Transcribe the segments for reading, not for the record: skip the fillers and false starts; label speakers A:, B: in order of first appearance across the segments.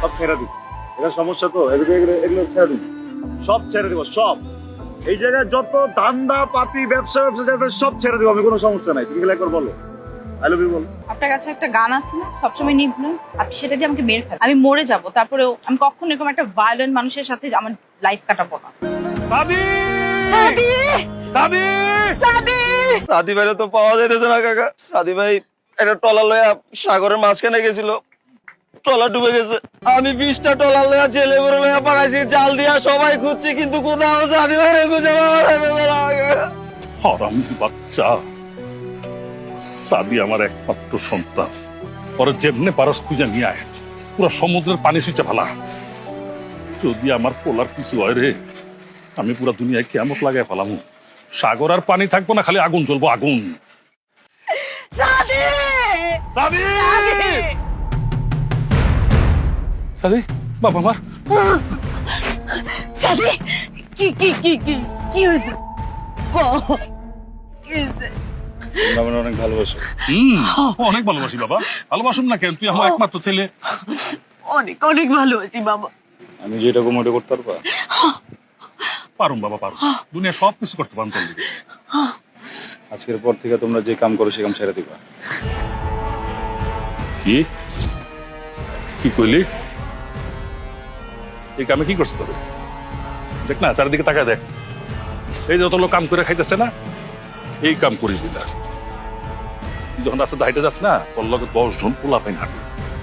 A: সব ছেড়ে দিব। এটা সমস্যা তো, এগুলো এগুলো ছেড়ে দিব, সব ছেড়ে দিব, সব। এই জায়গায় যত ধান্দা পাতি ব্যবসা সব ছেড়ে দিব আমি, কোনো সমস্যা নাই। তুমি একবার বলো আই লাভ ইউ বলো।
B: আপনার কাছে একটা গান আছে না, সবসময় নিভল, আপনি সেটা দিয়ে আমাকে মেরে ফেলেন, আমি মরে যাব, তারপরেও আমি কখনো এরকম একটা ভায়োলেন্ট মানুষের সাথে আমার লাইফ কাটাবো না।
A: সাদি
C: সাদি
A: সাদি
C: সাদি
D: সাদি ভাইরে তো পাওয়া যাইতেছে না কাকা। সাদি ভাই একটা ট্রলার লইয়া সাগরের মাঝখানে গেছিল, ট্রলার ডুবে গেছে। আমি 20টা ট্রলার লইয়া ছেলে বড় লইয়া পাকাইছি, জাল দিয়া সবাই খুঁজছি, কিন্তু কোথাও সাদি ভাইরে খুঁজে পাওয়া যাইতেছে না কাকা।
E: হারামি বাচ্চা, সাদি আমার একমাত্র সন্তান, পরে যেমনে পারস খুঁজে নিয়ে আয়, পুরো সমুদ্রের পানি সুইচা ভালা। যদি আমার পোলার কিছু হয় রে, আমি পুরো দুনিয়ায় কেমত লাগাই ফেলাম। সাগর আর পানি থাকবো না, খালি আগুন জ্বলবো, আগুন।
C: সাদি
E: সাদি সাদি বাবা আমার,
C: সাদি কি কি কি কি কি হয়েছে? কি হয়েছে?
A: আমার অনেক ভালোবাসো।
E: অনেক ভালোবাসি বাবা। ভালোবাসুন না কেন, তুই আমার একমাত্র ছেলে।
C: অনেক অনেক ভালোবাসি বাবা।
A: আমি যেটা মোটে করতে পারবা।
E: পারুম বাবা, পারুম। দুনিয়া সব কিছু করতে পারুম তোর দিকে।
A: আজকের পর থেকে তোমরা যে কাম করো সে কাম ছেড়ে দিবা।
E: কি কি কইলি? এই কামে কি করছিস তোর? দেখ না, চারিদিকে তাকায় দেখ, এই যত লোক কাম করে খাইতেছে না, এই কাম করিবি না। তুই যখন রাস্তাতে হাইটে যাস না, তোর লগে 10 জন পোলা পাইন হাঁটে,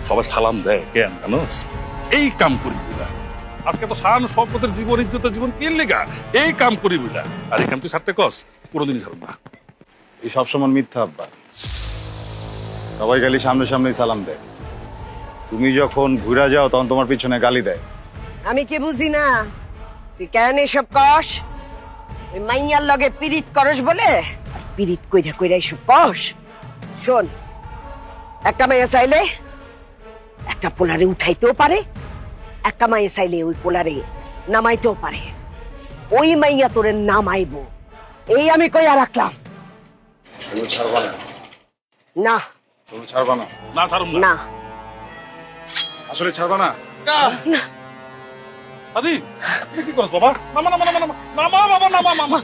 E: সবাই সালাম দেয়, কেন জানোস? এই কাম করিবি না। আজকে তো শান সম্পদের জীবন, ইজ্জতের জীবন কি লেগা, এই কাম করিবি না। আর এই কাম তুই ছাড়তে কস, কোনোদিনই ছাড়ব না।
A: এই সবসময় মিথ্যা আব্বা, সবাই খালি সামনে সামনেই সালাম দেয়, তুমি যখন ঘুরা যাও তখন তোমার পিছনে গালি দেয়।
C: আমি কি বুঝি না তুই কেন এসব কস? ওই মাইয়ার লগে পিরিত করস বলে পিরিত কইরা কইরা এসব কস? শোন, একটা মাইয়া চাইলে একটা পোলারে উঠাইতেও পারে, একটা মাইয়া চাইলে ওই পোলারে নামাইতেও পারে। ওই মাইয়া তোরে নামাইবো, এই আমি কইয়া রাখলাম।
A: তুমি ছাড়বা না,
C: না
A: তুমি ছাড়বা না,
E: না ছাড়ুম না।
C: না
A: আসলে ছাড়বা না।
E: আদি, কি করছ বাবা? নামা নামা নামা নামা নামা বাবা, নামা মামা।